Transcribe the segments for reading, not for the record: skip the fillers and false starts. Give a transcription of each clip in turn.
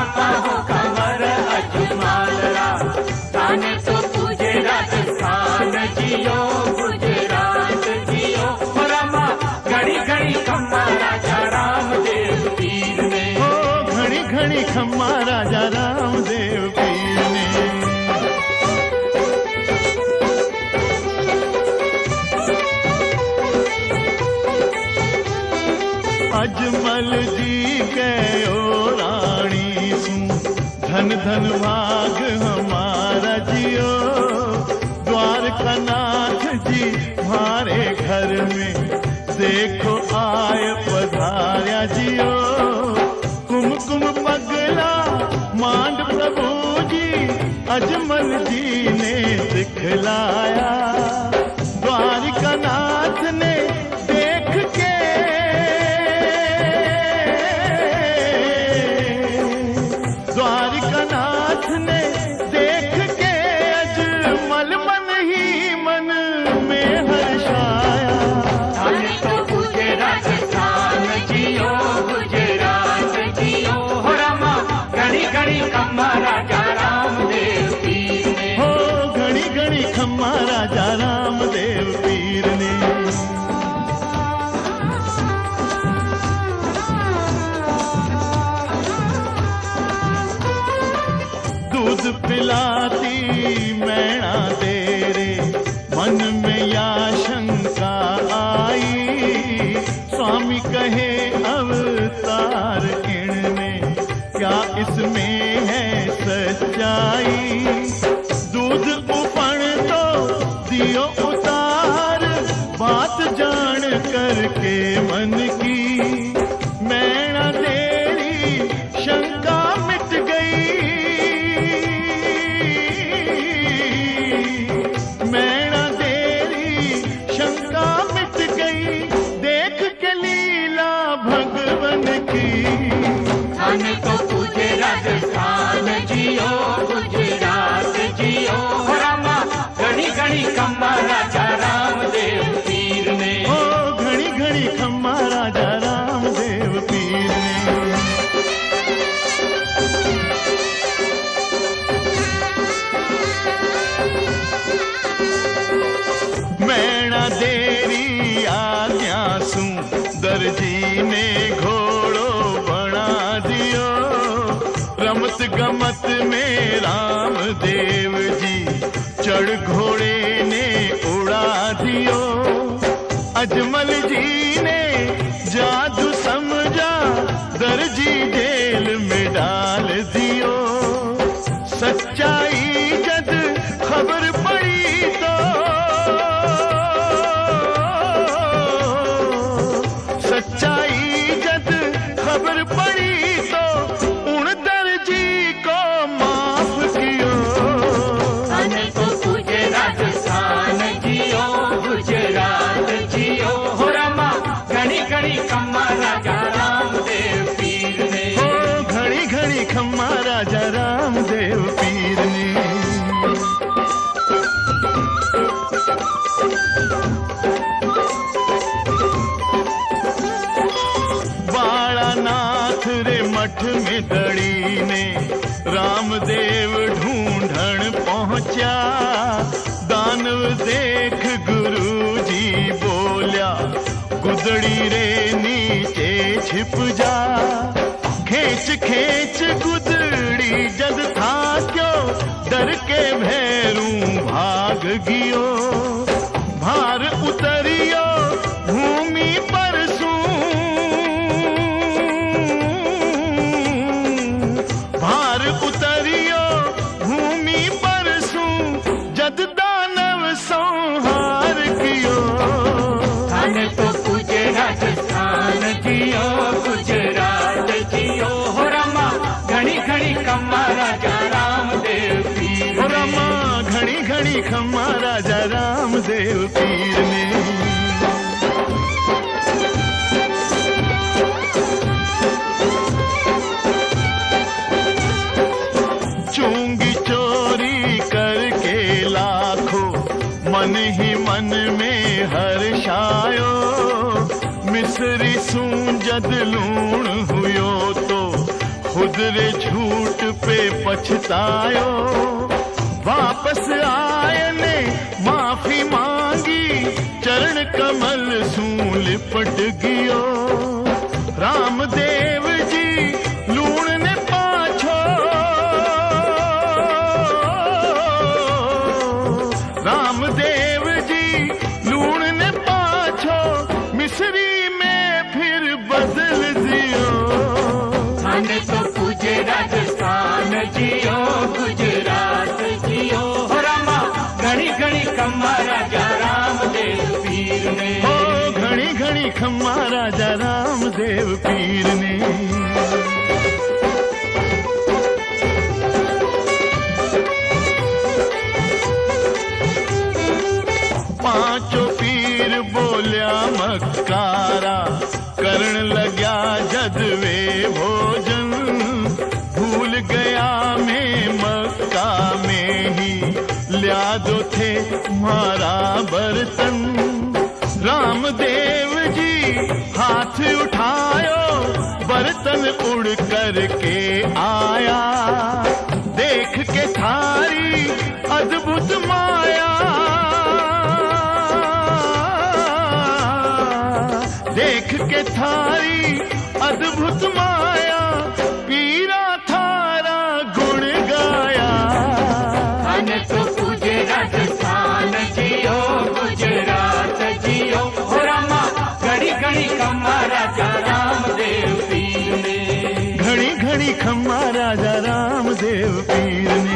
रामा हो कमर अजमालरा, ताने तो तुझे राजस्थान जियो गुजरात जियो, रामा घड़ी घड़ी खम्मा राजा रामदेव पीर ने, ओ घड़ी घड़ी खम्मा राजा रामदेव पीर ने। अजमल जी कहो रानी सू, धन धन भाग हमारा जियो, द्वारका नाथ जी हमारे घर में देखो आए पधार्या जियो, कुमकुम पगला मांड प्रभु जी अजमल जी ने दिखलाया, द्वारका नाथ ने देख के द्वारका नाथ ने देख के अजमल मन ही मन में हर्षाया, ताने तो तुझे राजस्थान जियो गुजरात जियो, रामा घड़ी घड़ी खम्मा राजा रामदेव पीर ने, हो घड़ी घड़ी खम्मा राजा रामदेव पीर ने। दूध पिलाती मैना तेरे मन में या शंका आई, स्वामी कहे अवतार इनमें क्या इसमें है सच्चाई, दूध उपण तो दियो उतार, बात जान करके मन की, मैना तेरी शंका मिट गई, मैना तेरी शंका मिट गई, देख के लीला भगवन की, ताने तो तुझे राजस्थान जियो गुजरात जियो, रामा घड़ी घड़ी खम्मा राजा रामदेव पीर ने, ओ घड़ी घड़ी खम्मा राजा रामदेव पीर ने। मैना देरी आज्ञा सू दर्जी ने घोड़ो बना दियो, रमत गमत में रामदेव जी चढ़ घोड़े ने उड़ा दियो, अजमल जी ने जादू समझा दर्जी जेल में डाल दियो, सच्चाई जद खबर पड़ी तो सच्चाई जद खबर पड़ी तो उन दर्जी को माफ कियो, ताने तो तुझे राजस्थान जियो गुजरात जियो, रामा घड़ी घड़ी खम्मा राजा रामदेव पीर ने, ओ घड़ी घड़ी खम्मा राजा रामदेव पीर ने। बाड़ानाथ रे मठ में दड़ी ने रामदेव ढूंढण पहुंचा, दानव देख गुरु जी बोल्या, गुदड़ी रे नीचे छिप जा, खेच खेच गुदड़ी जद था क्यों, डर के भैरू भाग गियो, भार उतरियो भूमि पर सू, भार उतरियो भूमि पर सू, जद दानव संहार कियो, ताने तो तुझे राजस्थान जियो गुजरात जियो, रामा घड़ी घड़ी खम्मा राजा रामदेव पीर ने, रामा घड़ी घड़ी खम्मा राजा रामदेव पीर ने। चूंगी चोरी करके लाखों मन ही मन में हर्षायो, मिस्री सूंजद लूण हुयो तो गुजरे झूठ पे पछतायो, वापस आए ने माफी मांगी, चरण कमल सूं लिपट गियो। रामदेव जी लूण ने पाछो, रामदेव जी लूण ने पाछो, मिस्री में फिर बदल दियो। थाने तो पूजे राजस्थान जियो, गुजरात जियो, हो रामा घड़ी घड़ी खम्मा राजा रामदेव पीर ने। ओ घड़ी घड़ी खम्मा राजा रामदेव पीर ने। पांचों पीर बोलिया मक्कारा, करण लग्या जदवे भोजन, भूल गया मैं मक्का में ही लिया दो थे मारा बर्तन। रामदेव जी हाथ उठायो, बर्तन उड़ करके आया, देख के थारी अद्भुत माया, देख के थारी अद्भुत माया, पीरा थारा गुण गाया। थाने तो पूजे राजस्थान जियो, गुजरात जियो, हो रामा घड़ी घड़ी खम्मा राजा रामदेव पीर ने। घड़ी घड़ी खम्मा राजा रामदेव पीर ने।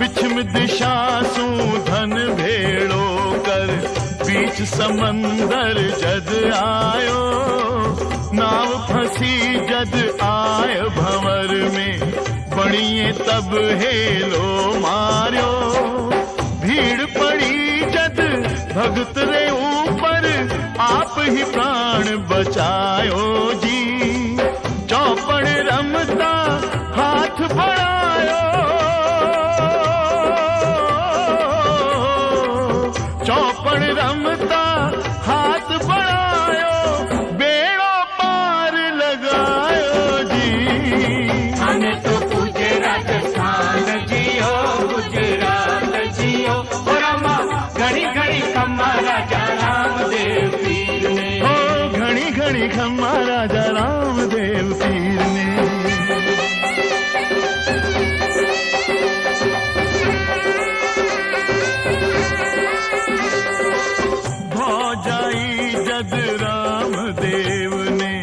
पिछम दिशा सू धन भेड़ो कर, बीच समंदर जद आयो, नाव फंसी जद आय भंवर में, बणिए तब हेलो मार्यो। भीड़ पड़ी जद भगत रे ऊपर, आप ही प्राण बचायो जी। चौपड़ रमता हाथ बढ़ायो, चौपड़ रमता हाथ बढ़ायो, बेड़ो पार लगायो जी। थाने तो पूजे राजस्थान जियो, गुजरात जियो, हो रामा घड़ी घड़ी खम्मा राजा रामदेव पीर ने। ओ घड़ी घड़ी खम्मा राजा रामदेव पीर ने। भौजाई जद रामदेव ने,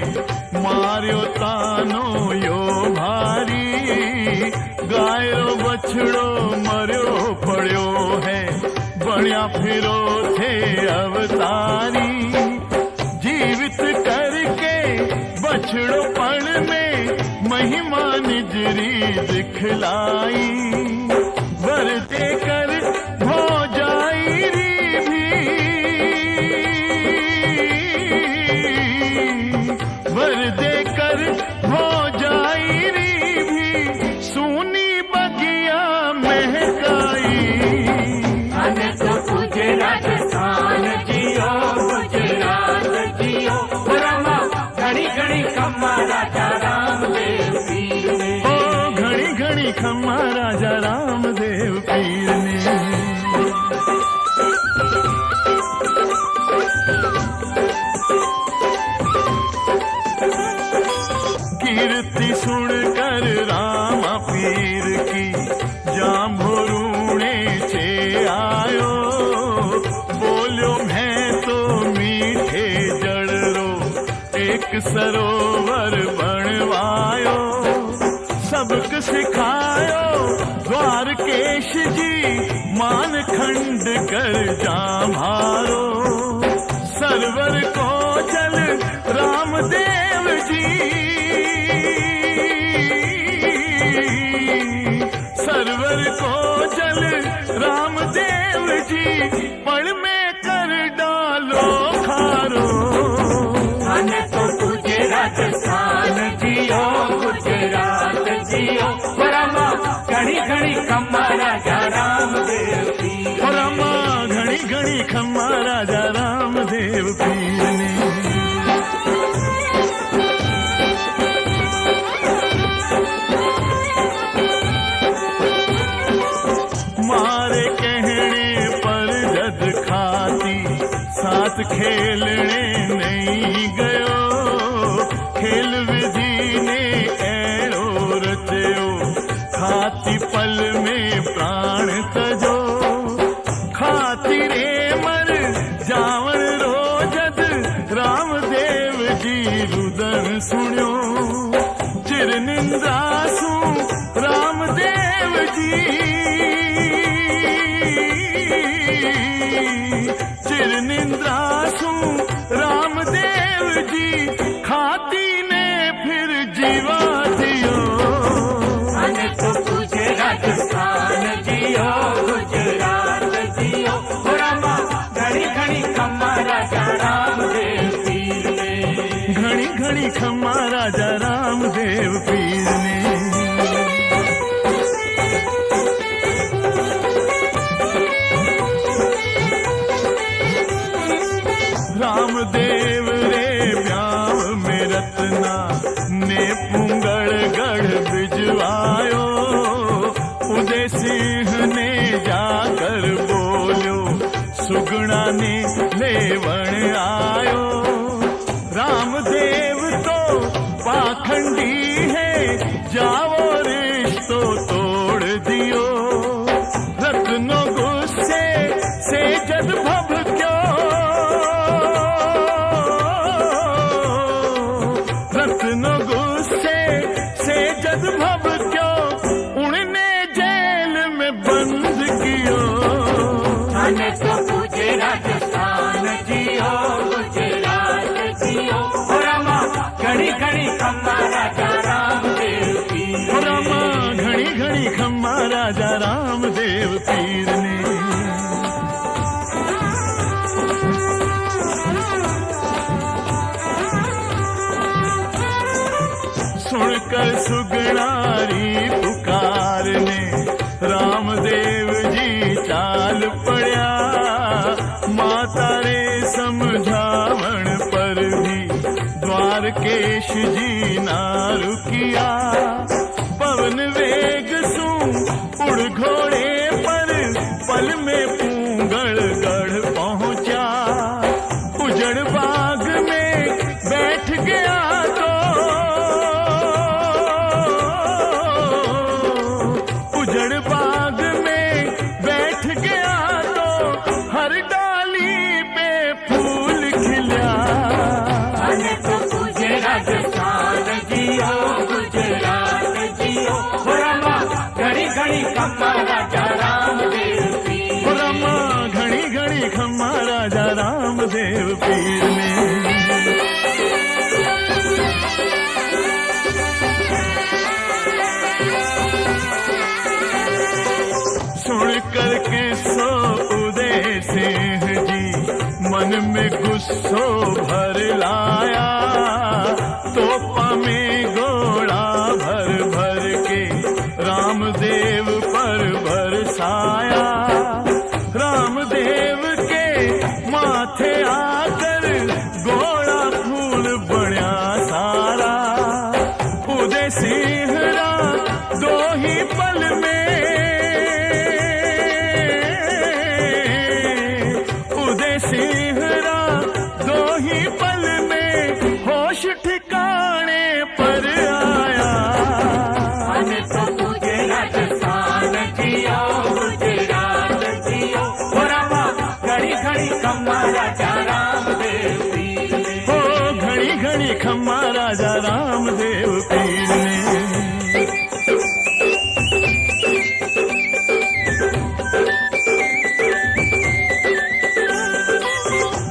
मार्यो तानो यो भारी, गायो बछड़ो मर्यो पड़ो है, बढ़िया फिरो थे अवतारी। जीवित करके बछड़ो पण में, महिमा निजरी दिखलाई, वर देकर भौजाई री भी, वर देकर भौजाई री भी, सुनी बगिया महकाई। थाने तो पूजे राजस्थान जियो, गुजरात जियो, हो रामा घड़ी घड़ी खम्मा राजा रामदेव पीर ने। ओ घड़ी घड़ी खम्मा राजा रामदेव पीर ने। कीर्ति सुन कर रामा पीर की, जाम्भरूणे चे आयो, बोलो मैं तो मीठे जड़रो, एक सरोवर बनवायो, सबक सिखायो द्वारकेश जी, मान खंड कर जाम्हारो, सरवर को जल रामदेव जी, सरवर को जल रामदेव जी, पल में कर डालो खारो। थाने तो पूजे राजस्थान जियो, गुजरात जियो, हो रामा घड़ी घड़ी खम्मा राजा रामदेव पीर ने। हो रामा घड़ी घड़ी खेलने नहीं गयो, खेल विधि ने एड़ो रचयो, खाती पल में प्राण तजो, खाती रे मर जावण रोजद, रामदेव जी रुदन सुण्यो, चिर निंद्रा सू रामदेव जी, चिर निंद्रा सू रामदेव जी, खाती ने फिर जीवा दियो। अने तो पूजे राजस्थान जियो, गुजरात जियो, हो रामा घड़ी घड़ी खम्मा राजा रामदेव पीर ने, घड़ी घड़ी खम्मा राजा रामदेव पीर ने। रामदेव रे ब्याव में रत्ना ने पुंगड़ गढ़ बिजवायो, उदय सिंह ने जाकर बोलो, सुगुणा ने लेवण आयो। रामदेव तो पाखंडी है, जाओ रिश्तो तोड़ दियो, रत्नो गुस्से से जद भभक्यो, रत्नो गुस्से से जद भभक्यो, उन्हें जेल में बंद कियो। अने तो पूजे राजस्थान जियो, गुजरात जियो, हो रामा घड़ी घड़ी खम्मा राजा रामदेव पीर, हो रामा घड़ी घड़ी खम्मा राजा रामदेव पीर ने। सुनकर सुगणारी पुकार ने, रामदेव जी चाल पड़ा, माता रे समझावण पर भी द्वारकेश जी ना रुकिया। पवन वेग सू उड़ घोड़े पर, पल में पूंगड़ गढ़ पहुंचा, उजड़ बाग में बैठ गया तो, उजड़ बाग में बैठ गया तो, हर डाली पे फूल खिला। अने तो पूजे राजस्थान जियो, गुजरात जियो, हो रामा घड़ी घड़ी खम्मा राजा रामदेव पीर, हो रामा घड़ी घड़ी खम्मा राजा रामदेव पीर ने। सुन करके सो उदय सिंह जी, मन में गुस्सो भर लाया, तोपा में गोला भर भर के रामदेव पर बरसाया। रामदेव के माथे आकर गोला फूल बढ़िया सारा, उदय सिंह रा दो ही पल में, उदय सिंह रा दो ही पल में, होश ठिकाने पर आया। अने तो पूजे राजस्थान जियो, गुजरात जियो, हो रामा घड़ी घड़ी खम्मा राजा रामदेव पीर ने, हो घड़ी घड़ी खम्मा राजा रामदेव पीर ने।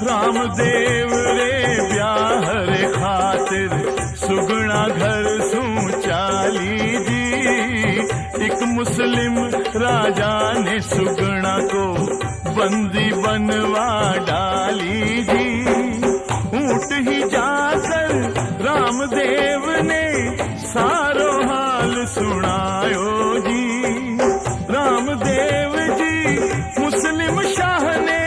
रामदेव रे ब्याह रे खातिर, सुगुणा घर सू चाली जी, एक मुस्लिम राजा ने सुगुणा को बंदी बनवा डाली जी। ऊंट ही जाकर रामदेव ने सारो हाल सुनायो जी। रामदेव जी मुस्लिम शाह ने,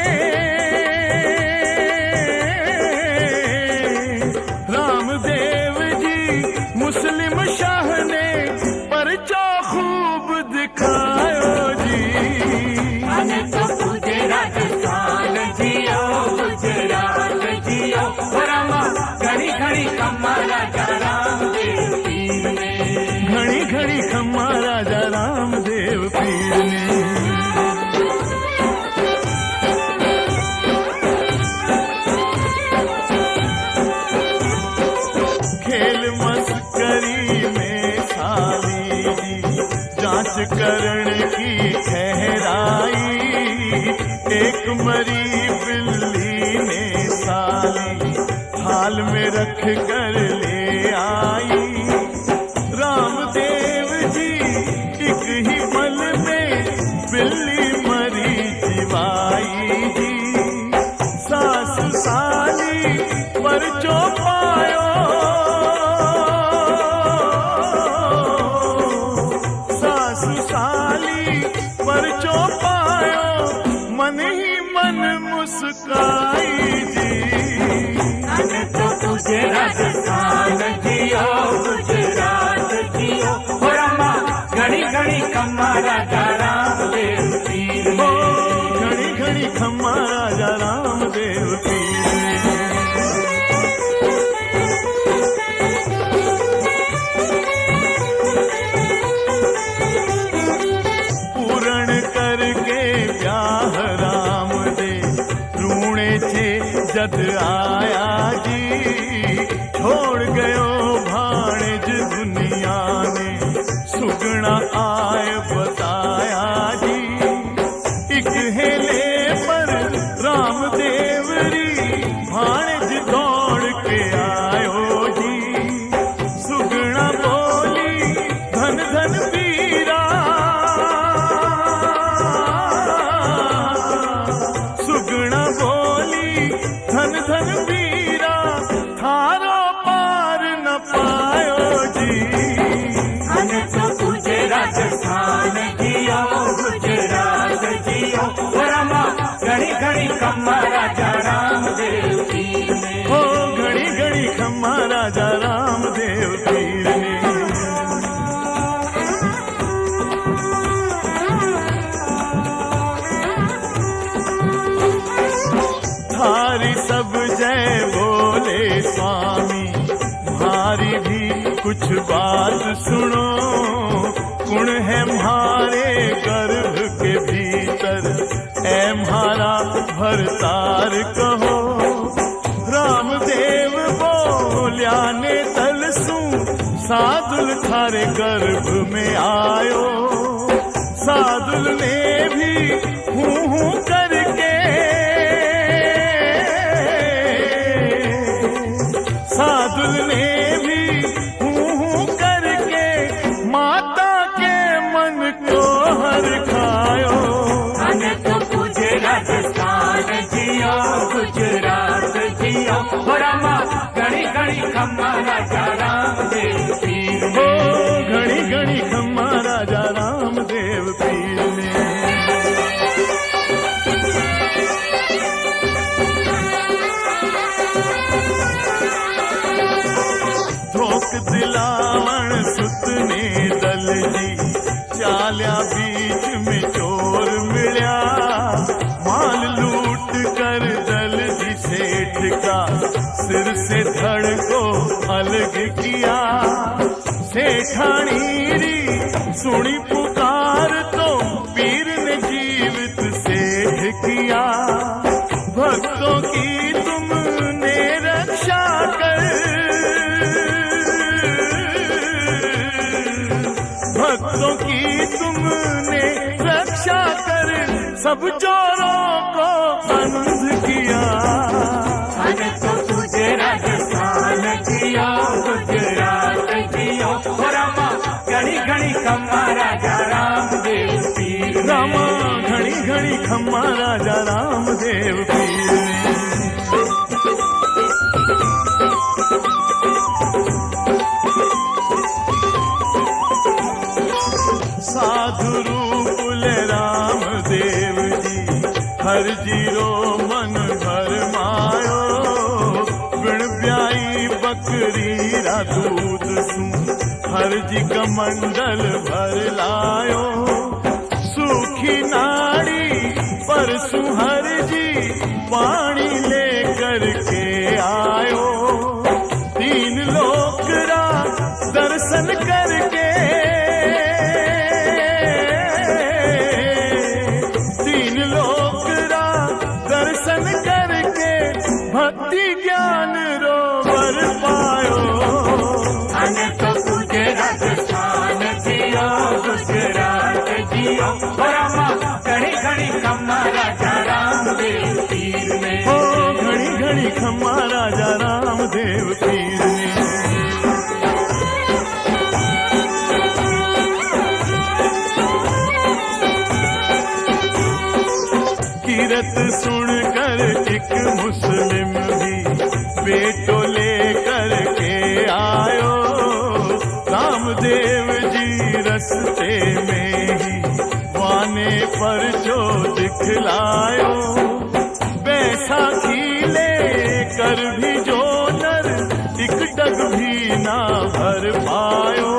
रामदेव जी मुस्लिम शाह ने परचो खूब दिखायो जी। अने तो पूजे राजस्थान जियो, गुजरात राजा रामदेव पीर ने। घड़ी घड़ी खम्मा राजा रामदेव पीर ने। खेल मस्करी में साली जी जांच करण की ठहराई। एक मरी बिल्ली ने साली थाल में रख कर ले आई। रामदेव जी एक ही पल में बिल्ली मरी जीवाई जी। सासु साली पर चौपायो, सासु साली पर चौपायो, मन ही मन मुस्काई जी। तो तुझे राजस्थान जियो गुजरात जियो हो रमा, घड़ी घड़ी खम्मा राजा रामदेव पीर ने। घड़ी घड़ी खम्मा राजा रामदेव पीर ने। पूरण करके ब्याह राम दे रूणे थे जद आया जी। छोड़ गयो भाणेज दुनिया ने सुगना आय बताया जी। एक हेले पर रामदेव री भाणेज दौड़ के आयो जी। सुगना बोली धन धन पीरा, सुगना बोली धन धन पीरा, थारो पार न पायो जी। तो तुझे राजस्थान जियो गुजरात जियो हो रमा, घड़ी घड़ी खम्मा राजा रामदेव पीर ने। हो घड़ी घड़ी खम्मा राजा रामदेव पीर ने। थारी सब जय बोले स्वामी, भारी भी कुछ बात सुनो। गुण है म्हारे गर्भ के भीतर, ऐ म्हारा भरतार कहो। रामदेव बोल्या ने तलसू, सादुल थारे गर्भ में आयो। सादुल ने भी हूँ करके, सादुल ने भी हूँ करके माता के मन को हर खायो। तो तुझे राजस्थान जियो गुजरात जियो हो रमा, घड़ी घड़ी खम्मा राजा रामदेव पीर ने। घड़ी घड़ी खम्मा राजा रामदेव पीर ने। धोक दिलावण सुत ने दल जी, चाल्या बीच में चोर मिल्या। माल लूट कर दल जी सेठ का सिर से धड़ को अलग किया। सेठानी री सुनी पुकार तो पीर ने जीवित सेठ किया। भक्तों की तुमने रक्षा कर, भक्तों की तुमने रक्षा कर, सब चोरों को अंध किया। तो तुझे राजस्थान जियो गुजरात जियो हो रमा, घड़ी घड़ी खम्मा राजा रामदेव पीर ने। रामा घड़ी घड़ी खम्मा राजा रामदेव पीर ने। साधु रूप ले रामदेव जी, हर जीरो मन भर मायो। बिन ब्याई बकरी रा दूध सू, हर जी कमंडल भर लायो। सूखी नाड़ी पर सुहर जी पानी लेकर के आयो। तीन लोग लोकरा दर्शन करके, तीन लोकरा दर्शन करके भक्ति ज्ञान रोवर पायो। अने तो तुझे राजस्थान जियो गुजरात जियो रामा घड़ी घड़ी खम्मा राजा रामदेव पीर ने। हो घड़ी घड़ी खम्मा राजा रामदेव पीर ने। कीरत सुनकर एक मुस्लिम भी बेटो लेकर के आयो। रामदेव जी रस्ते में ही वाने पर जो दिखलायो। बैसाखी लेकर भी जो नर एक डग भी ना भर पायो।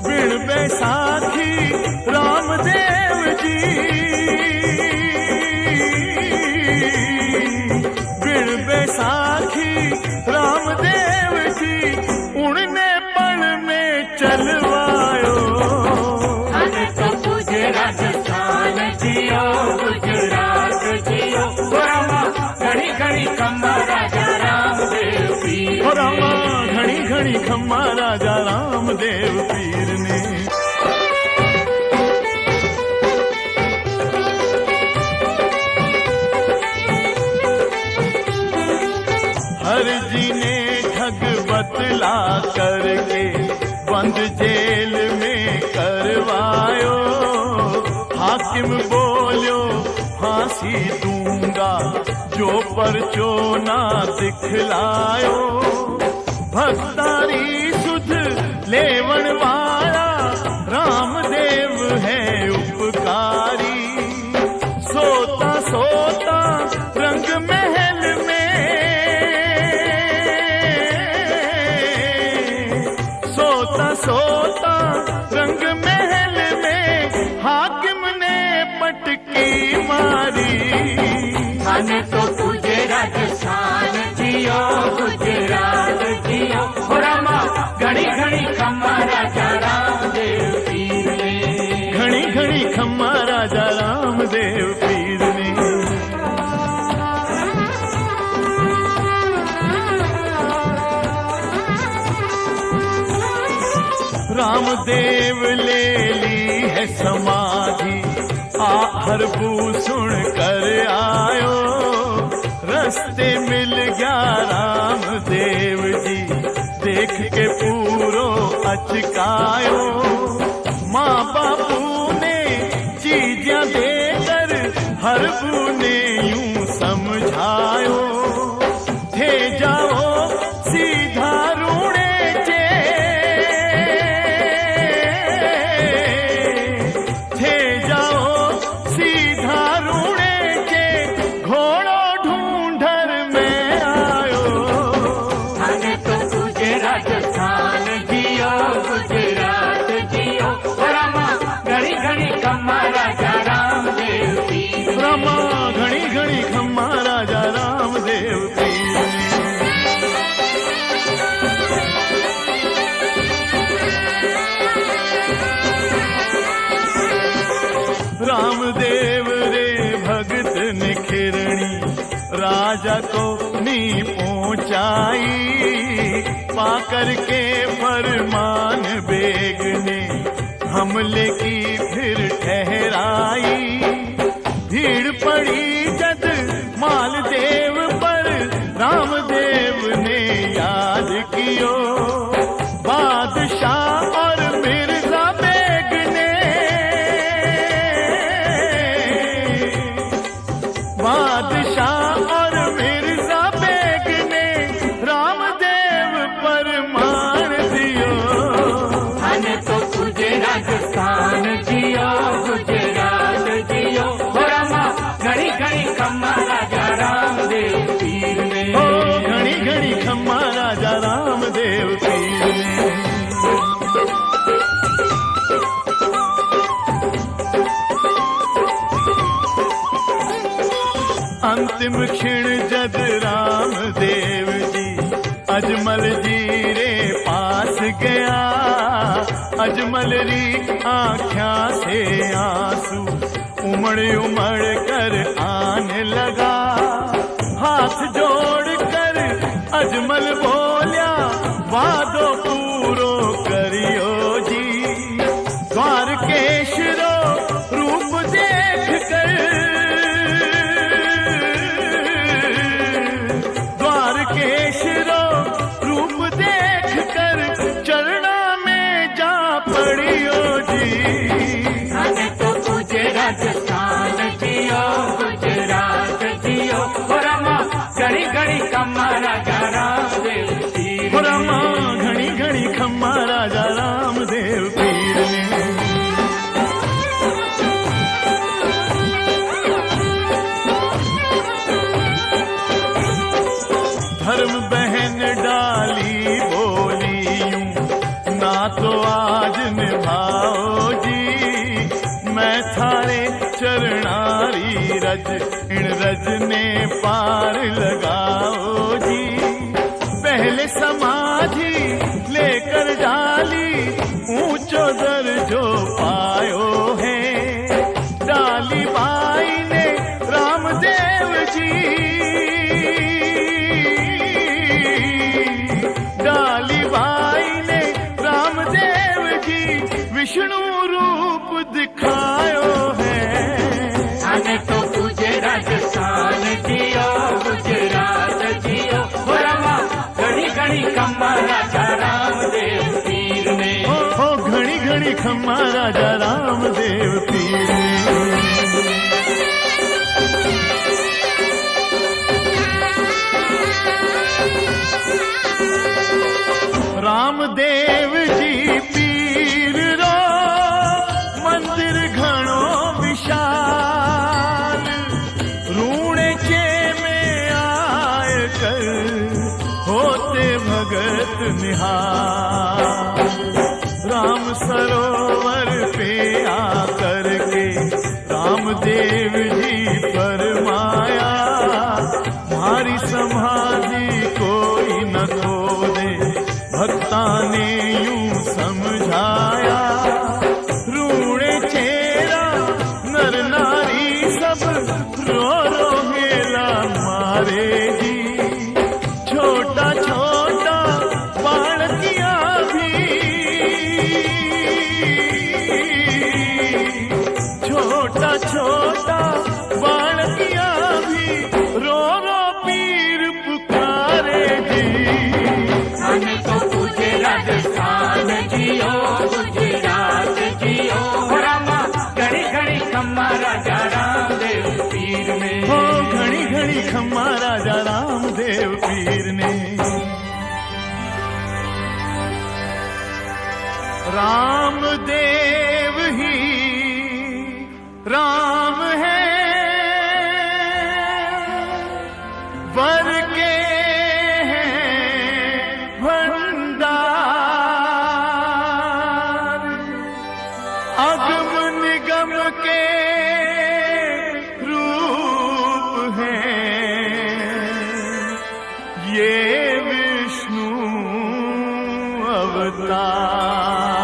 बिन बैसाखी रामदेव जी, बिन बैसाखी रामदेव जी उड़ने पल में चलवायो। अने तो तुझे राजस्थान जियो गुजरात जियो रामा घड़ी घड़ी खम्मा राजा रामदेव पीर ने। रामा घड़ी घड़ी खम्मा राजा रामदेव पीर ने। हर जी ने ठग बतला करके बंद जेल में करवायो। हाकिम बोलो फांसी दूंगा जो परचो ना दिखलायो। भक्तारी सुध लेवन वाला रामदेव है उपकारी। सोता सोता रंग महल में, सोता सोता रंग महल में हाकिम ने पटकी मारी। अने तो तुझे राजस्थान जियो गुजरात जियो रामा घड़ी घड़ी खम्मा राजा रामदेव पीर ने। घड़ी घड़ी खम्मा राजा रामदेव पीर ने। रामदेव ले ली है समाधि, आहर सुन कर आयो। रस्ते मिल गया रामदेव जी देख के पूरो अचकायो। माँ बापू ने चीज़ें देकर हर ने यूं समझायो। थे जाओ सीधा रूणे चे, थे जाओ सीधा रूणे चे घोड़ो ढूंढर में आयो। अने तो तुझे राजस्थान जियो गुजरात जियो रामा घड़ी घड़ी खम्मा राजा रामदेव पीर। रामा घड़ी घड़ी खम्मा राजा रामदेव पीर ने। रामदेव रे भगत निखिरणी राजा को नी पहुंचाई। पाकर के फरमान बेग ने हमले की फिर ठहराई। भीड़ पड़ी जद मालदेव पर रामदेव ने याद कियो। बादशाह और मिर्जा बेग ने, बादशाह और मिर्जा बेग ने रामदेव पर मान दियो। अने तो तुझे राजस्थान जियो गुजरात जियो रामा घड़ी घड़ी खम्मा राजा रामदेव पीर ने। ओ घड़ी घड़ी खम्मा राजा रामदेव पीर ने। अंतिम क्षण जद रामदेव जी अजमल जी रे उमड़ उमड़ कर आने लगा, हाथ जोड़ कर अजमल बोलिया वादो पूरो करियो जी। द्वारकेश रो रूप देख कर, द्वारकेश रो रूप देख कर चरणा में जा पड़ियो जी। अने तो गुजरात स्थान जियो, गुजरात जियो रमा घड़ी घड़ी खम्मा राजा रामदेव पीर ने। रमा घड़ी घड़ी खम्मा राजा रामदेव पीर ने। धर्म बहन डाली बोली यूं, ना तो आज निभाओ जी, मैं थारे चरणारी रज इन रज ने पार लगाओ जी। पहले समाधि लेकर डाली ऊंचो दर्जो पायो है, डाली बाई ने रामदेव जी, डाली बाई ने रामदेव जी विष्णु रूप दिखायो है। अने तो गुजरात स्थान जियो, गुजरात जियो रमा घड़ी घड़ी खम्मा राजा रामदेव पीर ने। हो घड़ी घड़ी खम्मा राजा रामदेव पीर ने। रामदेव जी पीर रो मंदिर घणो विशाल, रूणे चे में आय कर होते भगत निहाल। राम सरोवर पे आकर के रामदेव जी फरमाया, मारी समाधि कोई न खो दे, भक्ता ने यूं समझाया। रूणे चेहरा नर नारी सब रो रो हेला मारे जी, छोटा छोटा बालकिया भी, छोटा छोटा बालकिया भी रो रो पीर पुकारे जी। अने तो गुजरात स्थान जियो, गुजरात जियो रमा घड़ी घड़ी खम्मा राजा रामदेव पीर ने। हो घड़ी घड़ी खम्मा राजा रामदेव पीर ने। रामदेव ही राम है, वर के हैं भंडार, अगम निगम के रूप हैं, ये विष्णु अवतार।